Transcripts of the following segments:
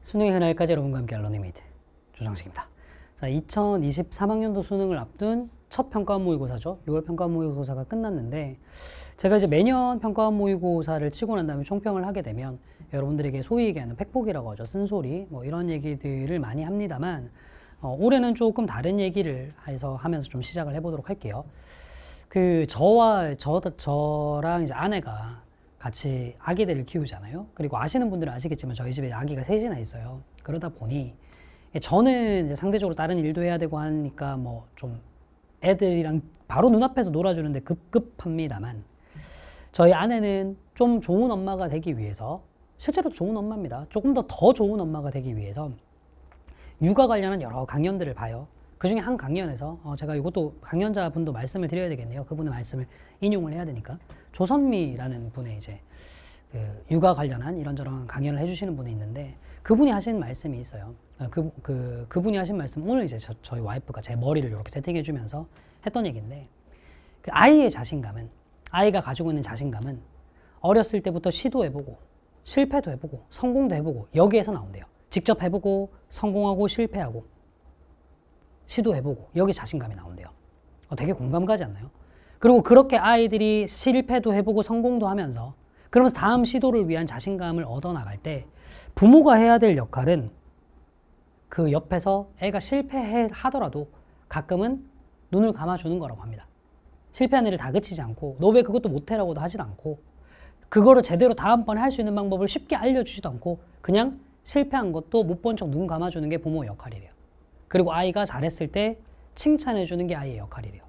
수능의 그날까지 여러분과 함께 러닝메이트 조정식입니다. 자, 2023학년도 수능을 앞둔 첫 평가원 모의고사죠. 6월 평가원 모의고사가 끝났는데 제가 이제 매년 평가원 모의고사를 치고 난 다음에 총평을 하게 되면 여러분들에게 소위 얘기하는 팩폭이라고 하죠. 쓴소리 뭐 이런 얘기들을 많이 합니다만 올해는 조금 다른 얘기를 해서 하면서 좀 시작을 해보도록 할게요. 저랑 이제 아내가 같이 아기들을 키우잖아요. 그리고 아시는 분들은 아시겠지만 저희 집에 아기가 셋이나 있어요. 그러다 보니 저는 이제 상대적으로 다른 일도 해야 되고 하니까 뭐 좀 애들이랑 바로 눈앞에서 놀아주는데 급급합니다만 저희 아내는 좀 좋은 엄마가 되기 위해서, 실제로 좋은 엄마입니다. 조금 더 좋은 엄마가 되기 위해서 육아 관련한 여러 강연들을 봐요. 그 중에 한 강연에서 제가 이것도 강연자분도 말씀을 드려야 되겠네요. 그분의 말씀을 인용을 해야 되니까. 조선미라는 분의 이제 육아 관련한 이런저런 강연을 해주시는 분이 있는데 그분이 하신 말씀이 있어요. 그분이 하신 말씀, 오늘 이제 저희 와이프가 제 머리를 이렇게 세팅해주면서 했던 얘기인데, 그 아이의 자신감은, 아이가 가지고 있는 자신감은 어렸을 때부터 시도해보고 실패도 해보고 성공도 해보고 여기에서 나온대요. 직접 해보고 성공하고 실패하고 시도해보고 여기 자신감이 나온대요. 되게 공감 가지 않나요? 그리고 그렇게 아이들이 실패도 해보고 성공도 하면서 그러면서 다음 시도를 위한 자신감을 얻어나갈 때 부모가 해야 될 역할은 그 옆에서 애가 실패하더라도 가끔은 눈을 감아주는 거라고 합니다. 실패한 일을 다그치지 않고 너 왜 그것도 못해라고도 하지도 않고 그거를 제대로 다음번에 할 수 있는 방법을 쉽게 알려주지도 않고 그냥 실패한 것도 못 본 척 눈 감아주는 게 부모의 역할이래요. 그리고 아이가 잘했을 때 칭찬해주는 게 아이의 역할이래요.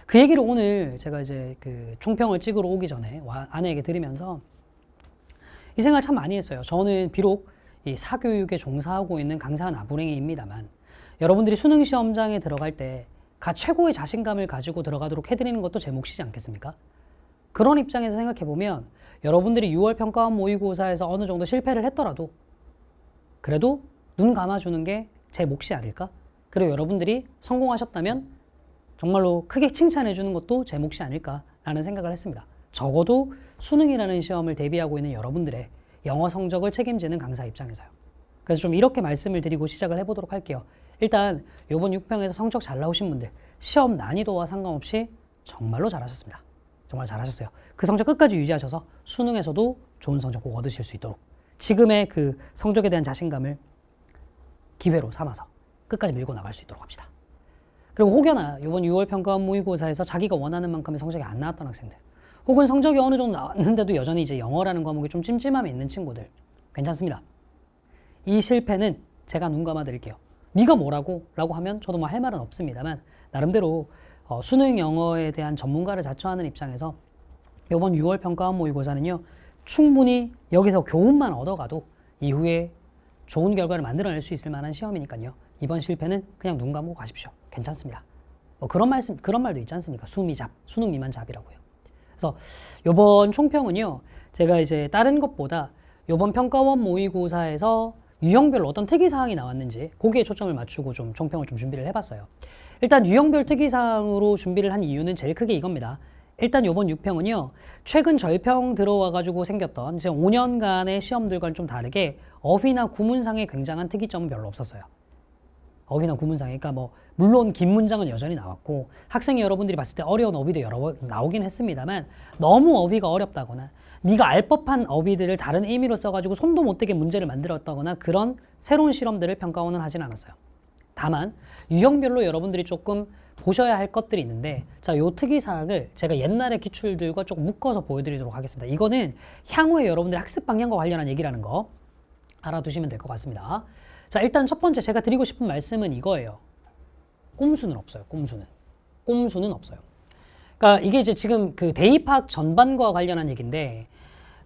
그 얘기를 오늘 제가 이제 그 총평을 찍으러 오기 전에 아내에게 들으면서 이 생각을 참 많이 했어요. 저는 비록 이 사교육에 종사하고 있는 강사 나부랭이입니다만 여러분들이 수능 시험장에 들어갈 때 최고의 자신감을 가지고 들어가도록 해드리는 것도 제 몫이지 않겠습니까? 그런 입장에서 생각해보면 여러분들이 6월 평가원 모의고사에서 어느 정도 실패를 했더라도 그래도 눈 감아주는 게 제 몫이 아닐까? 그리고 여러분들이 성공하셨다면 정말로 크게 칭찬해주는 것도 제 몫이 아닐까라는 생각을 했습니다. 적어도 수능이라는 시험을 대비하고 있는 여러분들의 영어 성적을 책임지는 강사 입장에서요. 그래서 좀 이렇게 말씀을 드리고 시작을 해보도록 할게요. 일단 이번 6평에서 성적 잘 나오신 분들 시험 난이도와 상관없이 정말로 잘하셨습니다. 정말 잘하셨어요. 그 성적 끝까지 유지하셔서 수능에서도 좋은 성적 꼭 얻으실 수 있도록 지금의 그 성적에 대한 자신감을 기회로 삼아서 끝까지 밀고 나갈 수 있도록 합시다. 그리고 혹여나 이번 6월 평가원 모의고사에서 자기가 원하는 만큼의 성적이 안 나왔던 학생들, 혹은 성적이 어느 정도 나왔는데도 여전히 이제 영어라는 과목에 좀 찜찜함이 있는 친구들, 괜찮습니다. 이 실패는 제가 눈 감아 드릴게요. 네가 뭐라고? 라고 하면 저도 뭐 할 말은 없습니다만 나름대로 수능 영어에 대한 전문가를 자처하는 입장에서 이번 6월 평가원 모의고사는요, 충분히 여기서 교훈만 얻어가도 이후에 좋은 결과를 만들어낼 수 있을 만한 시험이니까요. 이번 실패는 그냥 눈 감고 가십시오. 괜찮습니다. 그런 말도 있지 않습니까? 수능 미만 잡이라고요. 그래서 이번 총평은요, 제가 이제 다른 것보다 이번 평가원 모의고사에서 유형별로 어떤 특이사항이 나왔는지 거기에 초점을 맞추고 좀 총평을 좀 준비를 해봤어요. 일단 유형별 특이사항으로 준비를 한 이유는 제일 크게 이겁니다. 일단 이번 6평은요, 최근 절평 들어와가지고 생겼던 이제 5년간의 시험들과는 좀 다르게 어휘나 구문상의 굉장한 특이점은 별로 없었어요. 어휘나 구문상에, 그러니까 뭐 물론 긴 문장은 여전히 나왔고 학생이 여러분들이 봤을 때 어려운 어휘도 여러 번 나오긴 했습니다만 너무 어휘가 어렵다거나 네가 알 법한 어휘들을 다른 의미로 써가지고 손도 못 대게 문제를 만들었다거나 그런 새로운 실험들을 평가원은 하진 않았어요. 다만 유형별로 여러분들이 조금 보셔야 할 것들이 있는데, 자, 요 특이사항을 제가 옛날의 기출들과 조금 묶어서 보여드리도록 하겠습니다. 이거는 향후에 여러분들의 학습 방향과 관련한 얘기라는 거 알아두시면 될 것 같습니다. 자, 일단 첫 번째 제가 드리고 싶은 말씀은 이거예요. 꼼수는 없어요. 꼼수는 없어요. 그러니까 이게 이제 지금 그 대입학 전반과 관련한 얘기인데,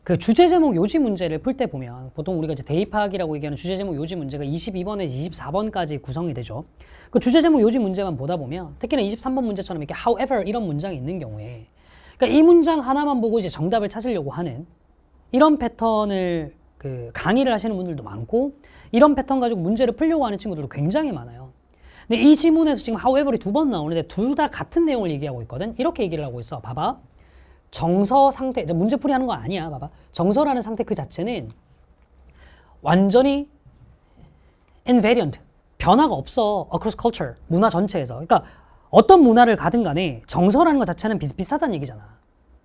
그 주제 제목 요지 문제를 풀 때 보면 보통 우리가 이제 대입학이라고 얘기하는 주제 제목 요지 문제가 22번에서 24번까지 구성이 되죠. 그 주제 제목 요지 문제만 보다 보면 특히나 23번 문제처럼 이렇게 however 이런 문장이 있는 경우에, 그러니까 이 문장 하나만 보고 이제 정답을 찾으려고 하는 이런 패턴을 그 강의를 하시는 분들도 많고 이런 패턴 가지고 문제를 풀려고 하는 친구들도 굉장히 많아요. 근데 이 지문에서 지금 however이 2번 나오는데 둘 다 같은 내용을 얘기하고 있거든. 이렇게 얘기를 하고 있어. 봐봐. 정서 상태, 문제풀이 하는 거 아니야. 봐봐. 정서라는 상태 그 자체는 완전히 invariant, 변화가 없어. across culture, 문화 전체에서. 그러니까 어떤 문화를 가든 간에 정서라는 것 자체는 비슷비슷하다는 얘기잖아.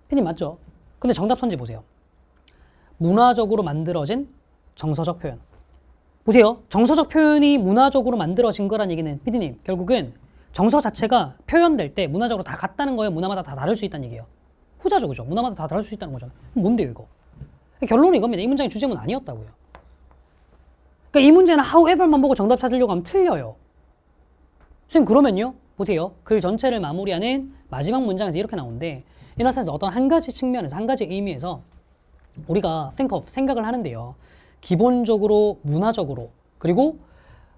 피님 맞죠? 근데 정답 선지 보세요. 문화적으로 만들어진 정서적 표현. 보세요. 정서적 표현이 문화적으로 만들어진 거란 얘기는 피디님 결국은 정서 자체가 표현될 때 문화적으로 다 같다는 거예요? 문화마다 다 다를 수 있다는 얘기예요? 후자죠, 그죠? 문화마다 다 다를 수 있다는 거잖아. 뭔데요, 이거? 결론은 이겁니다. 이 문장이 주제문 아니었다고요. 그러니까 이 문제는 however만 보고 정답 찾으려고 하면 틀려요. 선생님 그러면요? 보세요. 글 전체를 마무리하는 마지막 문장에서 이렇게 나오는데 in a sense 어떤 한 가지 측면에서 한 가지 의미에서 우리가 think of, 생각을 하는데요. 기본적으로 문화적으로 그리고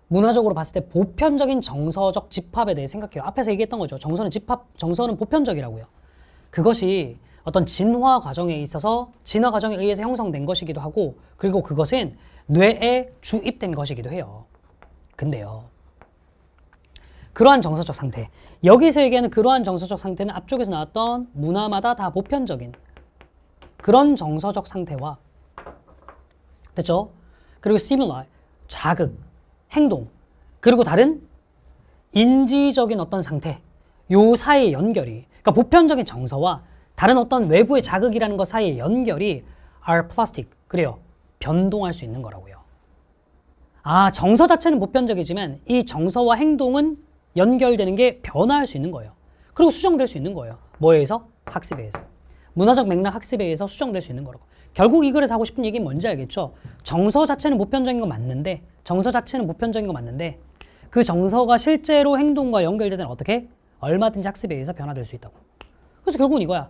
문화적으로 봤을 때 보편적인 정서적 집합에 대해 생각해요. 앞에서 얘기했던 거죠. 정서는 집합, 정서는 보편적이라고요. 그것이 어떤 진화 과정에 있어서 진화 과정에 의해서 형성된 것이기도 하고 그리고 그것은 뇌에 주입된 것이기도 해요. 근데요. 그러한 정서적 상태. 여기서 얘기하는 그러한 정서적 상태는 앞쪽에서 나왔던 문화마다 다 보편적인 그런 정서적 상태와 됐죠? 그리고 stimuli, 자극, 행동, 그리고 다른 인지적인 어떤 상태, 요 사이의 연결이, 그러니까 보편적인 정서와 다른 어떤 외부의 자극이라는 것 사이의 연결이 are plastic, 그래요. 변동할 수 있는 거라고요. 아, 정서 자체는 보편적이지만 이 정서와 행동은 연결되는 게 변화할 수 있는 거예요. 그리고 수정될 수 있는 거예요. 뭐에 의해서? 학습에 의해서. 문화적 맥락 학습에 의해서 수정될 수 있는 거라고. 결국 이 글에서 하고 싶은 얘기는 뭔지 알겠죠? 정서 자체는 보편적인 거 맞는데 그 정서가 실제로 행동과 연결되는 어떻게? 얼마든지 학습에 의해서 변화될 수 있다고. 그래서 결국은 이거야.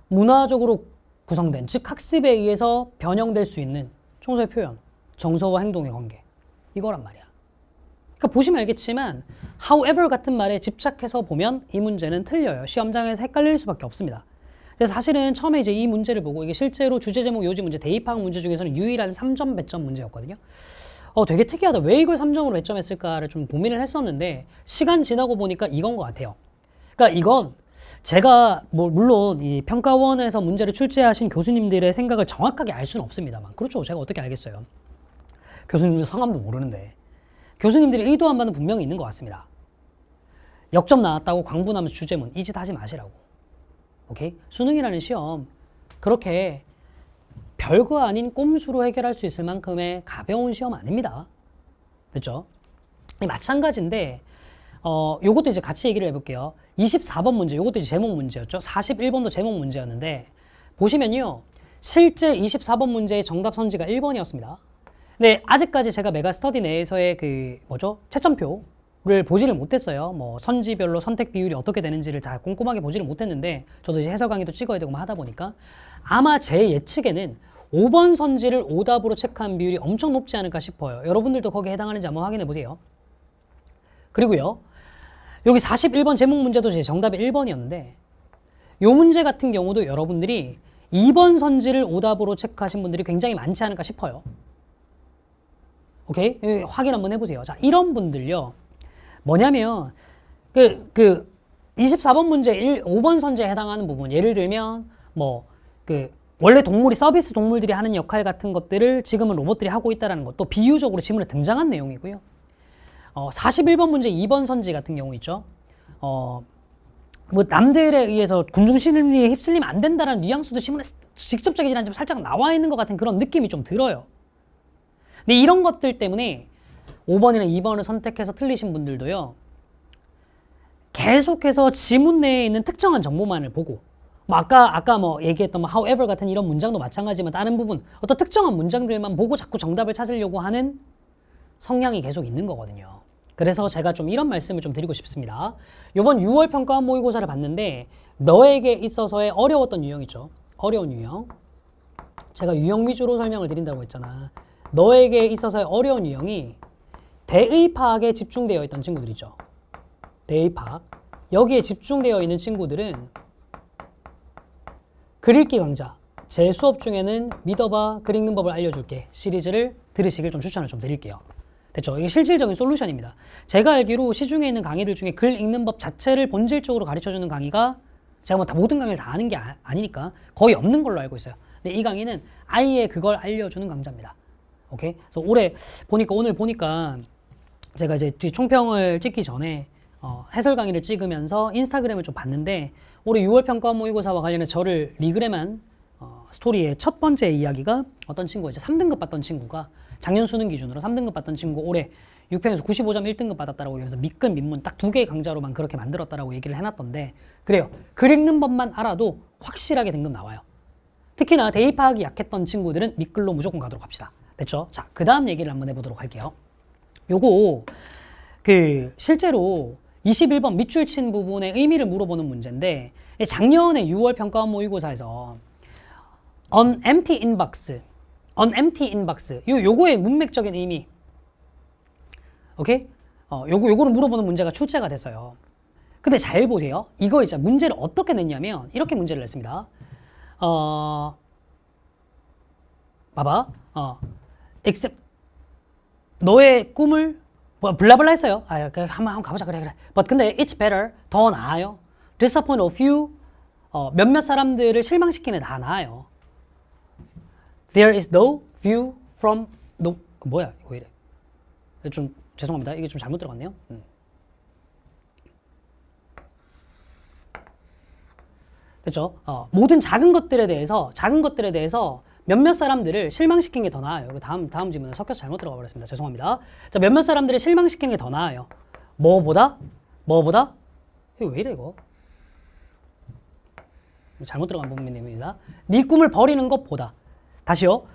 문화적으로 구성된, 즉 학습에 의해서 변형될 수 있는 정서의 표현, 정서와 행동의 관계. 이거란 말이야. 그러니까 보시면 알겠지만 however 같은 말에 집착해서 보면 이 문제는 틀려요. 시험장에서 헷갈릴 수밖에 없습니다. 그래서 사실은 처음에 이제 이 문제를 보고 이게 실제로 주제 제목 요지 문제 대입학 문제 중에서는 유일한 3점 배점 문제였거든요. 되게 특이하다. 왜 이걸 3점으로 배점했을까를 좀 고민을 했었는데 시간 지나고 보니까 이건 것 같아요. 그러니까 이건 제가 물론 이 평가원에서 문제를 출제하신 교수님들의 생각을 정확하게 알 수는 없습니다만 그렇죠. 제가 어떻게 알겠어요. 교수님들 성함도 모르는데 교수님들이 의도한 바는 분명히 있는 것 같습니다. 역점 나왔다고 광분하면서 주제문 이 짓 하지 마시라고. 오케이? 수능이라는 시험 그렇게 별거 아닌 꼼수로 해결할 수 있을 만큼의 가벼운 시험 아닙니다. 그렇죠? 마찬가지인데 요것도 이제 같이 얘기를 해볼게요. 24번 문제, 요것도 이제 제목 문제였죠. 41번도 제목 문제였는데 보시면요. 실제 24번 문제의 정답 선지가 1번이었습니다. 근데 아직까지 제가 메가스터디 내에서의 채점표를 보지를 못했어요. 선지별로 선택 비율이 어떻게 되는지를 다 꼼꼼하게 보지를 못했는데 저도 이제 해설 강의도 찍어야 되고 하다 보니까 아마 제 예측에는 5번 선지를 오답으로 체크한 비율이 엄청 높지 않을까 싶어요. 여러분들도 거기에 해당하는지 한번 확인해 보세요. 그리고요. 여기 41번 제목 문제도 제 정답이 1번이었는데 이 문제 같은 경우도 여러분들이 2번 선지를 오답으로 체크하신 분들이 굉장히 많지 않을까 싶어요. 오케이? 확인 한번 해보세요. 자, 이런 분들요. 뭐냐면, 24번 문제 5번 선지에 해당하는 부분. 예를 들면, 원래 서비스 동물들이 하는 역할 같은 것들을 지금은 로봇들이 하고 있다는 것도 비유적으로 지문에 등장한 내용이고요. 41번 문제 2번 선지 같은 경우 있죠. 남들에 의해서 군중 심리에 휩쓸리면 안 된다는 뉘앙스도 지문에 직접적이지 않지만 살짝 나와 있는 것 같은 그런 느낌이 좀 들어요. 근데 이런 것들 때문에 5번이나 2번을 선택해서 틀리신 분들도요. 계속해서 지문 내에 있는 특정한 정보만을 보고 아까 얘기했던 however 같은 이런 문장도 마찬가지지만 다른 부분 어떤 특정한 문장들만 보고 자꾸 정답을 찾으려고 하는 성향이 계속 있는 거거든요. 그래서 제가 좀 이런 말씀을 좀 드리고 싶습니다. 이번 6월 평가원 모의고사를 봤는데 너에게 있어서의 어려웠던 유형 있죠. 어려운 유형. 제가 유형 위주로 설명을 드린다고 했잖아. 너에게 있어서의 어려운 유형이 대의 파악에 집중되어 있던 친구들이죠. 대의 파악. 여기에 집중되어 있는 친구들은 글읽기 강좌. 제 수업 중에는 믿어봐 글 읽는 법을 알려줄게 시리즈를 들으시길 좀 추천을 좀 드릴게요. 됐죠? 이게 실질적인 솔루션입니다. 제가 알기로 시중에 있는 강의들 중에 글 읽는 법 자체를 본질적으로 가르쳐주는 강의가 제가 다 모든 강의를 다 아는 게 아니니까 거의 없는 걸로 알고 있어요. 근데 이 강의는 아예 그걸 알려주는 강좌입니다. 오케이? 그래서 올해 보니까 오늘 보니까 제가 이제 총평을 찍기 전에 해설 강의를 찍으면서 인스타그램을 좀 봤는데 올해 6월 평가 모의고사와 관련해 저를 리그레만 스토리의 첫 번째 이야기가 어떤 친구가 이제 3등급 받던 친구가 작년 수능 기준으로 3등급 받던 친구 올해 6평에서 95점 1등급 받았다라고 얘기해서 밑근 민문 딱 2개의 강좌로만 그렇게 만들었다라고 얘기를 해놨던데 그래요. 글 읽는 법만 알아도 확실하게 등급 나와요. 특히나 대입 파악이 약했던 친구들은 밑글로 무조건 가도록 합시다. 됐죠? 자, 그 다음 얘기를 한번 해보도록 할게요. 요거 실제로 21번 밑줄 친 부분의 의미를 물어보는 문제인데 작년에 6월 평가 모의고사에서 an empty inbox 요거의 문맥적인 의미 오케이? 요거를 물어보는 문제가 출제가 됐어요. 근데 잘 보세요. 이거 이제 문제를 어떻게 냈냐면 이렇게 문제를 냈습니다. 봐봐. except 너의 꿈을 블라블라 했어요. 한번 가보자. 그래. But 근데 it's better. 더 나아요. disappoint a few. 몇몇 사람들을 실망시키는 다 나아요. There is no view from 뭐야 이거 이래. 좀 죄송합니다. 이게 좀 잘못 들어갔네요. 됐죠? 모든 작은 것들에 대해서 몇몇 사람들을 실망시키는 게 더 나아요. 다음 질문은 섞여서 잘못 들어가 버렸습니다. 죄송합니다. 자, 몇몇 사람들을 실망시키는 게 더 나아요. 뭐보다? 이거 왜 이래 이거? 잘못 들어간 부분입니다. 네 꿈을 버리는 것보다 다시요.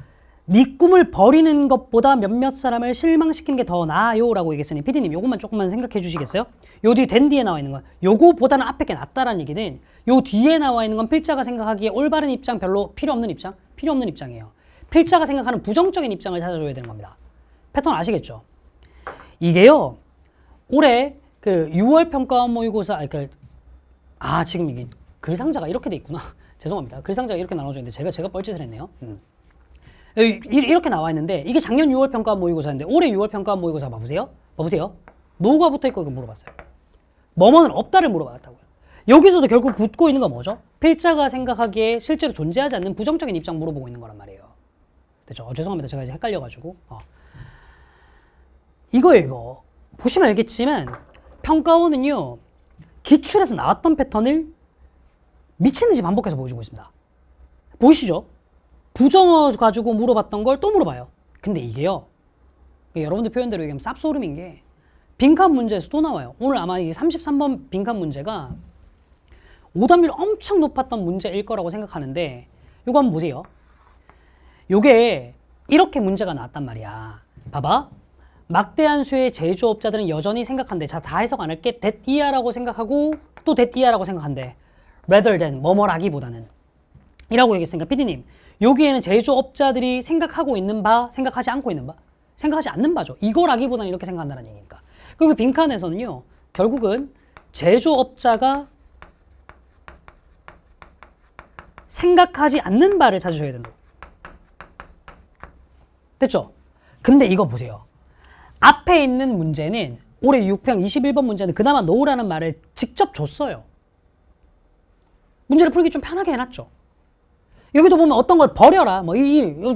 네 꿈을 버리는 것보다 몇몇 사람을 실망시키는 게 더 나아요 라고 얘기했으니 PD님 요것만 조금만 생각해 주시겠어요? 요 뒤에 된 뒤에 나와 있는 건 요거보다는 앞에 게 낫다라는 얘기는 요 뒤에 나와 있는 건 필자가 생각하기에 올바른 입장 별로 필요 없는 입장이에요. 필자가 생각하는 부정적인 입장을 찾아줘야 되는 겁니다. 패턴 아시겠죠? 이게요 올해 6월 평가 모의고사 지금 이게 글상자가 이렇게 돼 있구나. 죄송합니다. 글상자가 이렇게 나눠져 있는데 제가 뻘짓을 했네요. 이렇게 나와 있는데 이게 작년 6월 평가 모의고사인데 올해 6월 평가 모의고사 봐보세요. 노가 붙어있고 이거 물어봤어요. 뭐뭐는 없다를 물어봤다고요. 여기서도 결국 붙고 있는 건 뭐죠? 필자가 생각하기에 실제로 존재하지 않는 부정적인 입장 물어보고 있는 거란 말이에요. 됐죠? 죄송합니다. 제가 이제 헷갈려가지고 이거 보시면 알겠지만 평가원은요 기출에서 나왔던 패턴을 미친듯이 반복해서 보여주고 있습니다. 보이시죠? 부정어 가지고 물어봤던 걸 또 물어봐요. 근데 이게요 여러분들 표현대로 얘기하면 쌉소름인 게 빈칸 문제에서 또 나와요. 오늘 아마 이 33번 빈칸 문제가 오답률 엄청 높았던 문제일 거라고 생각하는데 이거 한번 보세요. 요게 이렇게 문제가 나왔단 말이야. 봐봐. 막대한 수의 제조업자들은 여전히 생각한대. 자, 다 해석 안 할게. that 이하라고 생각하고 또 that 이하라고 생각한대. rather than 뭐뭐라기보다는 이라고 얘기했으니까 PD님 여기에는 제조업자들이 생각하고 있는 바, 생각하지 않고 있는 바, 생각하지 않는 바죠. 이거라기보다는 이렇게 생각한다는 얘기니까. 그리고 빈칸에서는요 결국은 제조업자가 생각하지 않는 바를 찾으셔야 된다. 됐죠? 근데 이거 보세요. 앞에 있는 문제는 올해 6평 21번 문제는 그나마 놓으라는 말을 직접 줬어요. 문제를 풀기 좀 편하게 해놨죠. 여기도 보면 어떤 걸 버려라.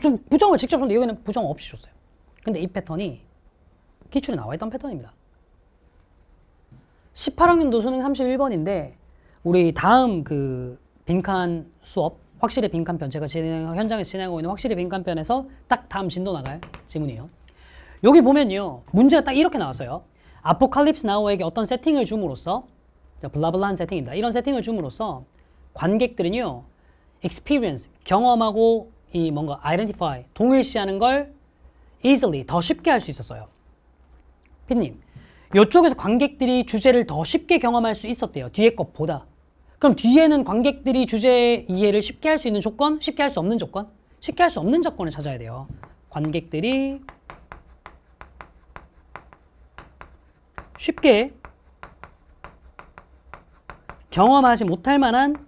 좀 부정을 직접 줬는데 여기는 부정 없이 줬어요. 근데 이 패턴이 기출에 나와 있던 패턴입니다. 18학년도 수능 31번인데 우리 다음 빈칸 수업 확실히 빈칸편 제가 현장에서 진행하고 있는 확실히 빈칸편에서 딱 다음 진도 나갈 지문이에요. 여기 보면요 문제가 딱 이렇게 나왔어요. 아포칼립스 나우에게 어떤 세팅을 줌으로써 블라블라한 세팅입니다. 이런 세팅을 줌으로써 관객들은요 experience 경험하고 이 뭔가 identify 동일시하는 걸 easily 더 쉽게 할 수 있었어요. 피디님 이쪽에서 관객들이 주제를 더 쉽게 경험할 수 있었대요. 뒤에 것보다. 그럼 뒤에는 관객들이 주제 이해를 쉽게 할 수 있는 조건, 쉽게 할 수 없는 조건? 쉽게 할 수 없는 조건을 찾아야 돼요. 관객들이 쉽게 경험하지 못할 만한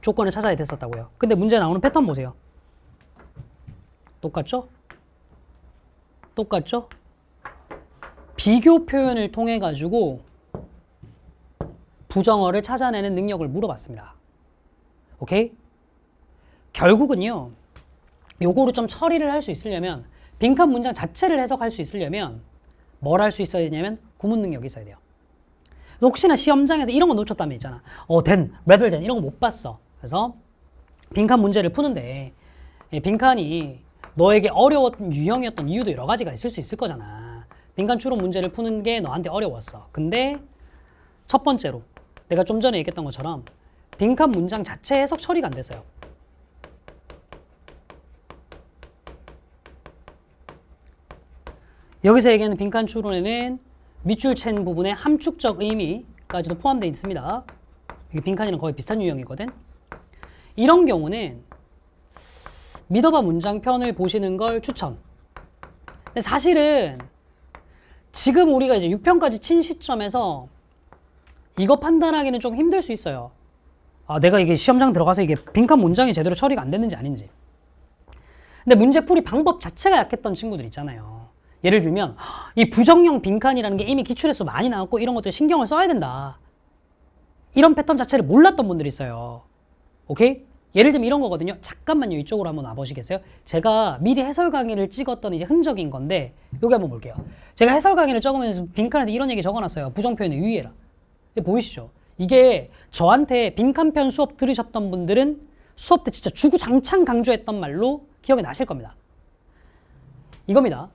조건을 찾아야 됐었다고요. 근데 문제 나오는 패턴 보세요. 똑같죠? 비교 표현을 통해 가지고 부정어를 찾아내는 능력을 물어봤습니다. 오케이? 결국은요. 요거를 좀 처리를 할 수 있으려면 빈칸 문장 자체를 해석할 수 있으려면 뭘 할 수 있어야 되냐면 구문 능력이 있어야 돼요. 혹시나 시험장에서 이런 거 놓쳤다면 있잖아. then, rather than 이런 거 못 봤어. 그래서 빈칸 문제를 푸는데 빈칸이 너에게 어려웠던 유형이었던 이유도 여러 가지가 있을 수 있을 거잖아. 빈칸 추론 문제를 푸는 게 너한테 어려웠어. 근데 첫 번째로 내가 좀 전에 얘기했던 것처럼 빈칸 문장 자체 해석 처리가 안 됐어요. 여기서 얘기하는 빈칸 추론에는 밑줄 챈 부분에 함축적 의미까지도 포함되어 있습니다. 이게 빈칸이랑 거의 비슷한 유형이거든. 이런 경우는 믿어봐 문장편을 보시는 걸 추천. 근데 사실은 지금 우리가 이제 6편까지 친 시점에서 이거 판단하기는 좀 힘들 수 있어요. 내가 이게 시험장 들어가서 이게 빈칸 문장이 제대로 처리가 안 됐는지 아닌지. 근데 문제풀이 방법 자체가 약했던 친구들 있잖아요. 예를 들면 이 부정형 빈칸이라는 게 이미 기출에서 많이 나왔고 이런 것들 신경을 써야 된다. 이런 패턴 자체를 몰랐던 분들이 있어요. 오케이? 예를 들면 이런 거거든요. 잠깐만요. 이쪽으로 한번 와보시겠어요? 제가 미리 해설 강의를 찍었던 이제 흔적인 건데 여기 한번 볼게요. 제가 해설 강의를 적으면서 빈칸에서 이런 얘기 적어놨어요. 부정표현의 유의해라. 보이시죠? 이게 저한테 빈칸편 수업 들으셨던 분들은 수업 때 진짜 주구장창 강조했던 말로 기억이 나실 겁니다. 이겁니다.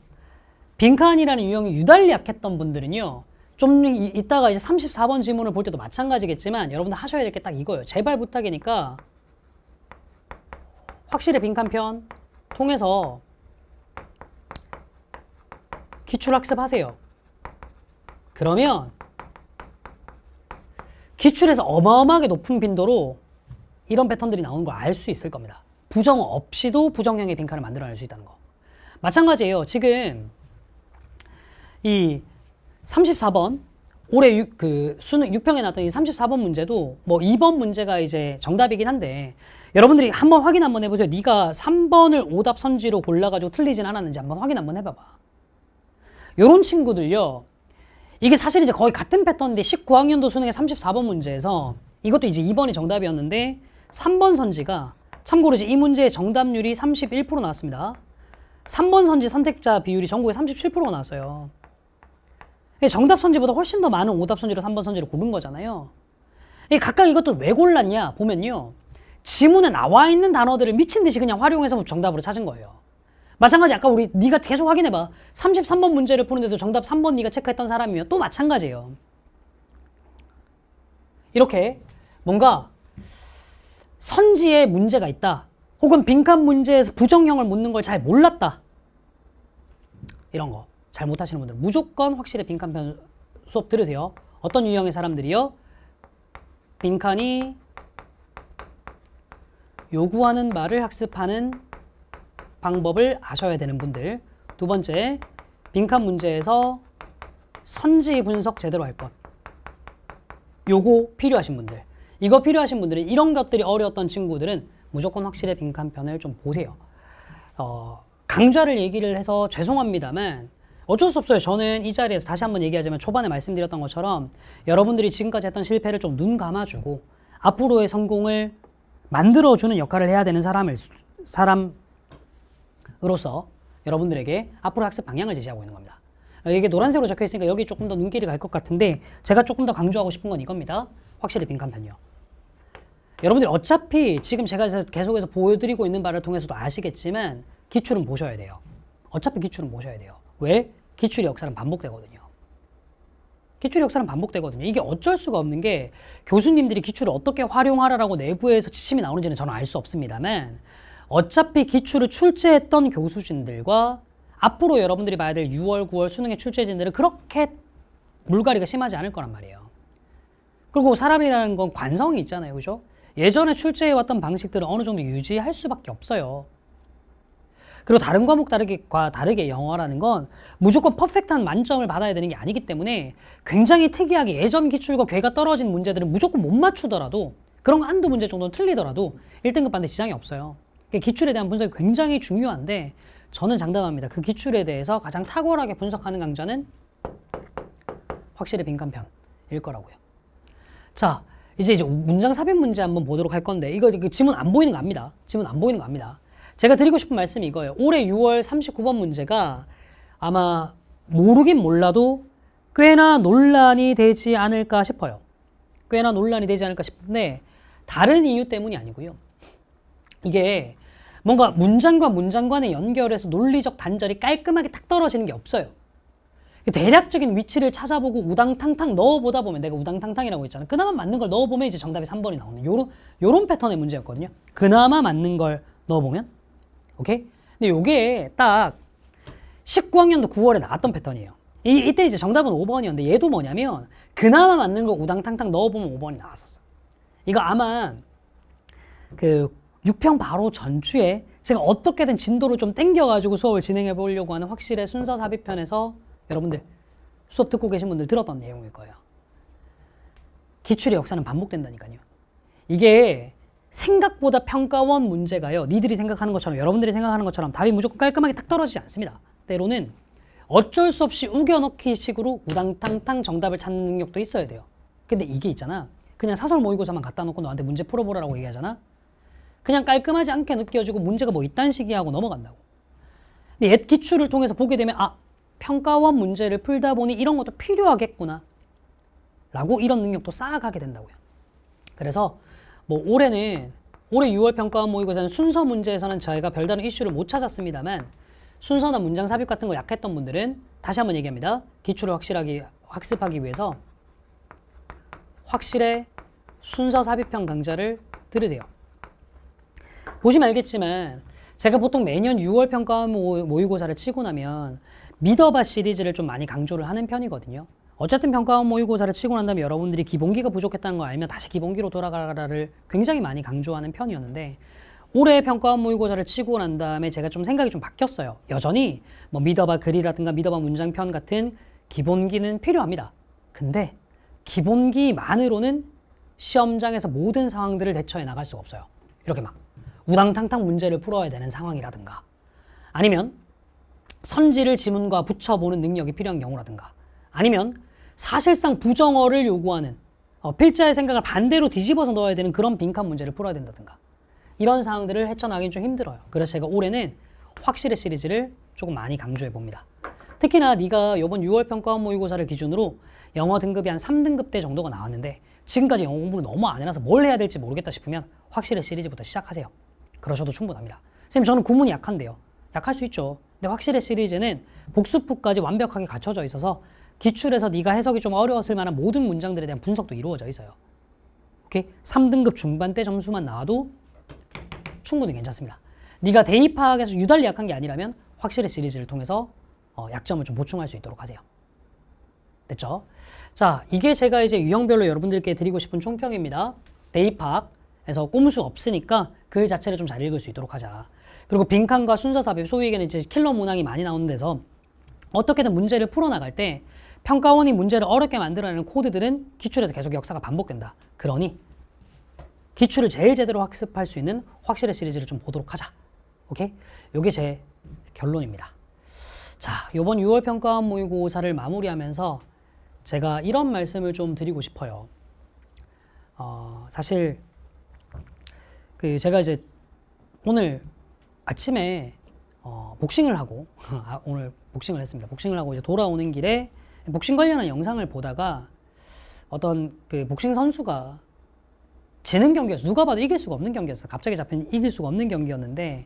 빈칸이라는 유형이 유달리 약했던 분들은요. 좀 이따가 이제 34번 지문을 볼 때도 마찬가지겠지만 여러분들 하셔야 될 게 딱 이거예요. 제발 부탁이니까 확실히 빈칸편 통해서 기출학습하세요. 그러면 기출에서 어마어마하게 높은 빈도로 이런 패턴들이 나오는 걸 알 수 있을 겁니다. 부정 없이도 부정형의 빈칸을 만들어낼 수 있다는 거. 마찬가지예요. 지금 이 34번 올해 수능 6평에 나왔던 이 34번 문제도 뭐 2번 문제가 이제 정답이긴 한데 여러분들이 한번 확인 한번 해보세요. 네가 3번을 오답 선지로 골라가지고 틀리진 않았는지 한번 확인 한번 해봐봐. 요런 친구들요. 이게 사실 이제 거의 같은 패턴인데 19학년도 수능의 34번 문제에서 이것도 이제 2번이 정답이었는데 3번 선지가 참고로 이제 이 문제의 정답률이 31% 나왔습니다. 3번 선지 선택자 비율이 전국에 37%가 나왔어요. 정답 선지보다 훨씬 더 많은 오답 선지로 3번 선지를 고른 거잖아요. 각각 이것도 왜 골랐냐 보면요. 지문에 나와 있는 단어들을 미친 듯이 그냥 활용해서 정답으로 찾은 거예요. 마찬가지 아까 네가 계속 확인해봐. 33번 문제를 푸는데도 정답 3번 네가 체크했던 사람이면 또 마찬가지예요. 이렇게 뭔가 선지에 문제가 있다. 혹은 빈칸 문제에서 부정형을 묻는 걸 잘 몰랐다. 이런 거 잘 못하시는 분들 무조건 확실히 빈칸편 수업 들으세요. 어떤 유형의 사람들이요? 빈칸이 요구하는 말을 학습하는 방법을 아셔야 되는 분들. 두 번째, 빈칸 문제에서 선지 분석 제대로 할 것. 요거 필요하신 분들. 이거 필요하신 분들은 이런 것들이 어려웠던 친구들은 무조건 확실히 빈칸편을 좀 보세요. 강좌를 얘기를 해서 죄송합니다만 어쩔 수 없어요. 저는 이 자리에서 다시 한번 얘기하자면 초반에 말씀드렸던 것처럼 여러분들이 지금까지 했던 실패를 좀 눈 감아주고 앞으로의 성공을 만들어주는 역할을 해야 되는 사람으로서 여러분들에게 앞으로 학습 방향을 제시하고 있는 겁니다. 이게 노란색으로 적혀 있으니까 여기 조금 더 눈길이 갈 것 같은데 제가 조금 더 강조하고 싶은 건 이겁니다. 확실히 빈칸편이요. 여러분들이 어차피 지금 제가 계속해서 보여드리고 있는 바를 통해서도 아시겠지만 기출은 보셔야 돼요. 어차피 기출은 보셔야 돼요. 왜? 기출의 역사는 반복되거든요. 기출의 역사는 반복되거든요. 이게 어쩔 수가 없는 게 교수님들이 기출을 어떻게 활용하라라고 내부에서 지침이 나오는지는 저는 알 수 없습니다만 어차피 기출을 출제했던 교수진들과 앞으로 여러분들이 봐야 될 6월, 9월 수능의 출제진들은 그렇게 물갈이가 심하지 않을 거란 말이에요. 그리고 사람이라는 건 관성이 있잖아요. 그죠? 예전에 출제해왔던 방식들은 어느 정도 유지할 수밖에 없어요. 그리고 다른 과목과 다르게 영어라는 건 무조건 퍼펙트한 만점을 받아야 되는 게 아니기 때문에 굉장히 특이하게 예전 기출과 궤가 떨어진 문제들은 무조건 못 맞추더라도 그런 거 한두 문제 정도는 틀리더라도 1등급 받는 지장이 없어요. 기출에 대한 분석이 굉장히 중요한데 저는 장담합니다. 그 기출에 대해서 가장 탁월하게 분석하는 강좌는 확실히 빈칸편일 거라고요. 자, 이제 문장 삽입 문제 한번 보도록 할 건데 이거 지문 안 보이는 거 압니다. 지문 안 보이는 거 압니다. 제가 드리고 싶은 말씀이 이거예요. 올해 6월 39번 문제가 아마 모르긴 몰라도 꽤나 논란이 되지 않을까 싶어요. 꽤나 논란이 되지 않을까 싶은데 다른 이유 때문이 아니고요. 이게 뭔가 문장과 문장 간의 연결해서 논리적 단절이 깔끔하게 딱 떨어지는 게 없어요. 대략적인 위치를 찾아보고 우당탕탕 넣어보다 보면 내가 우당탕탕이라고 했잖아. 그나마 맞는 걸 넣어보면 이제 정답이 3번이 나오는 요런 패턴의 문제였거든요. 그나마 맞는 걸 넣어보면 오케이? 근데 요게 딱 19학년도 9월에 나왔던 패턴이에요. 이때 이제 정답은 5번이었는데 얘도 뭐냐면 그나마 맞는 거 우당탕탕 넣어보면 5번이 나왔었어. 이거 아마 그 6평 바로 전주에 제가 어떻게든 진도를 좀 땡겨가지고 수업을 진행해 보려고 하는 확실의 순서 삽입편에서 여러분들 수업 듣고 계신 분들 들었던 내용일 거예요. 기출의 역사는 반복된다니까요. 이게 생각보다 평가원 문제가요. 니들이 생각하는 것처럼 여러분들이 생각하는 것처럼 답이 무조건 깔끔하게 딱 떨어지지 않습니다. 때로는 어쩔 수 없이 우겨넣기 식으로 우당탕탕 정답을 찾는 능력도 있어야 돼요. 근데 이게 있잖아. 그냥 사설 모의고사만 갖다 놓고 너한테 문제 풀어보라고 얘기하잖아. 그냥 깔끔하지 않게 느껴지고 문제가 뭐 이딴 식이야 하고 넘어간다고. 근데 옛 기출을 통해서 보게 되면 아, 평가원 문제를 풀다 보니 이런 것도 필요하겠구나 라고 이런 능력도 쌓아가게 된다고요. 그래서 뭐 올해 6월 평가원 모의고사는 순서 문제에서는 저희가 별다른 이슈를 못 찾았습니다만 순서나 문장 삽입 같은 거 약했던 분들은 다시 한번 얘기합니다. 기출을 확실하게 학습하기 위해서 확실의 순서 삽입형 강좌를 들으세요. 보시면 알겠지만 제가 보통 매년 6월 평가원 모의고사를 치고 나면 믿어봐 시리즈를 좀 많이 강조를 하는 편이거든요. 어쨌든 평가원 모의고사를 치고 난 다음에 여러분들이 기본기가 부족했다는 걸 알면 다시 기본기로 돌아가라를 굉장히 많이 강조하는 편이었는데 올해 평가원 모의고사를 치고 난 다음에 제가 좀 생각이 좀 바뀌었어요. 여전히 뭐 믿어봐 글이라든가 믿어봐 문장편 같은 기본기는 필요합니다. 근데 기본기만으로는 시험장에서 모든 상황들을 대처해 나갈 수가 없어요. 이렇게 막 우당탕탕 문제를 풀어야 되는 상황이라든가 아니면 선지를 지문과 붙여보는 능력이 필요한 경우라든가 아니면 사실상 부정어를 요구하는 필자의 생각을 반대로 뒤집어서 넣어야 되는 그런 빈칸 문제를 풀어야 된다든가 이런 상황들을 헤쳐나가긴 좀 힘들어요. 그래서 제가 올해는 확실의 시리즈를 조금 많이 강조해 봅니다. 특히나 네가 이번 6월 평가원 모의고사를 기준으로 영어 등급이 한 3등급대 정도가 나왔는데 지금까지 영어 공부를 너무 안 해놔서 뭘 해야 될지 모르겠다 싶으면 확실의 시리즈부터 시작하세요. 그러셔도 충분합니다. 선생님 저는 구문이 약한데요. 약할 수 있죠. 근데 확실의 시리즈는 복수풀까지 완벽하게 갖춰져 있어서 기출에서 네가 해석이 좀 어려웠을 만한 모든 문장들에 대한 분석도 이루어져 있어요. 오케이? 3등급 중반대 점수만 나와도 충분히 괜찮습니다. 네가 대입학에서 유달리 약한 게 아니라면 확실의 시리즈를 통해서 약점을 좀 보충할 수 있도록 하세요. 됐죠? 자, 이게 제가 이제 유형별로 여러분들께 드리고 싶은 총평입니다. 대입학에서 꼼수 없으니까 글 자체를 좀 잘 읽을 수 있도록 하자. 그리고 빈칸과 순서 삽입, 소위 얘기하는 이제 킬러 문항이 많이 나오는 데서 어떻게든 문제를 풀어나갈 때 평가원이 문제를 어렵게 만들어내는 코드들은 기출에서 계속 역사가 반복된다. 그러니 기출을 제일 제대로 학습할 수 있는 확실의 시리즈를 좀 보도록 하자. 오케이? 요게 제 결론입니다. 자, 요번 6월 평가원 모의고사를 마무리하면서 제가 이런 말씀을 좀 드리고 싶어요. 사실 제가 이제 오늘 아침에 복싱을 하고 오늘 복싱을 했습니다. 복싱을 하고 이제 돌아오는 길에 복싱 관련한 영상을 보다가 어떤 그 복싱 선수가 지는 경기였어. 누가 봐도 이길 수가 없는 경기였어. 갑자기 잡힌 이길 수가 없는 경기였는데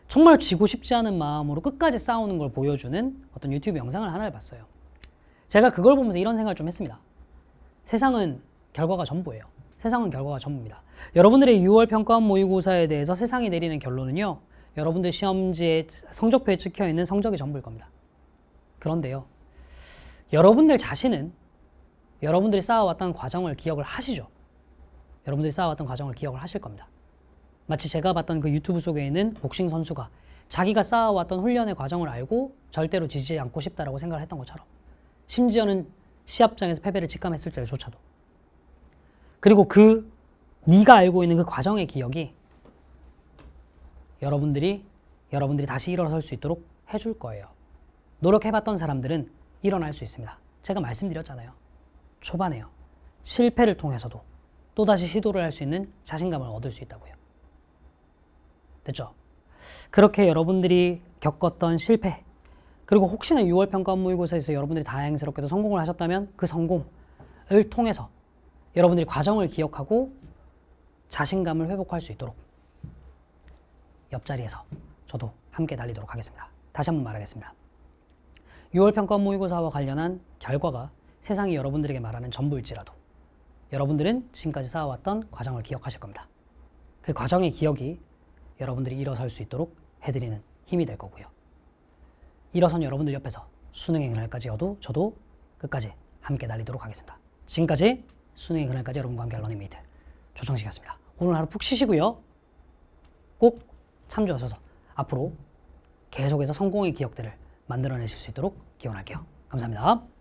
정말 지고 싶지 않은 마음으로 끝까지 싸우는 걸 보여주는 어떤 유튜브 영상을 하나를 봤어요. 제가 그걸 보면서 이런 생각을 좀 했습니다. 세상은 결과가 전부예요. 세상은 결과가 전부입니다. 여러분들의 6월 평가원 모의고사에 대해서 세상이 내리는 결론은요. 여러분들 시험지에 성적표에 찍혀있는 성적이 전부일 겁니다. 그런데요. 여러분들 자신은 여러분들이 쌓아왔던 과정을 기억을 하시죠. 여러분들이 쌓아왔던 과정을 기억을 하실 겁니다. 마치 제가 봤던 그 유튜브 속에 있는 복싱 선수가 자기가 쌓아왔던 훈련의 과정을 알고 절대로 지지 않고 싶다라고 생각을 했던 것처럼 심지어는 시합장에서 패배를 직감했을 때조차도 그리고 네가 알고 있는 그 과정의 기억이 여러분들이 다시 일어설 수 있도록 해줄 거예요. 노력해봤던 사람들은 일어날 수 있습니다. 제가 말씀드렸잖아요. 초반에요. 실패를 통해서도 또다시 시도를 할 수 있는 자신감을 얻을 수 있다고요. 됐죠? 그렇게 여러분들이 겪었던 실패, 그리고 혹시나 6월 평가 모의고사에서 여러분들이 다행스럽게도 성공을 하셨다면 그 성공을 통해서 여러분들이 과정을 기억하고 자신감을 회복할 수 있도록 옆자리에서 저도 함께 달리도록 하겠습니다. 다시 한번 말하겠습니다. 6월 평가 모의고사와 관련한 결과가 세상이 여러분들에게 말하는 전부일지라도 여러분들은 지금까지 쌓아왔던 과정을 기억하실 겁니다. 그 과정의 기억이 여러분들이 일어설 수 있도록 해드리는 힘이 될 거고요. 일어선 여러분들 옆에서 수능의 그날까지 저도 끝까지 함께 달리도록 하겠습니다. 지금까지 수능의 그날까지 여러분과 함께 할 러닝메이트 조정식이었습니다. 오늘 하루 푹 쉬시고요. 꼭 참조하셔서 앞으로 계속해서 성공의 기억들을 만들어내실 수 있도록 기원할게요. 감사합니다.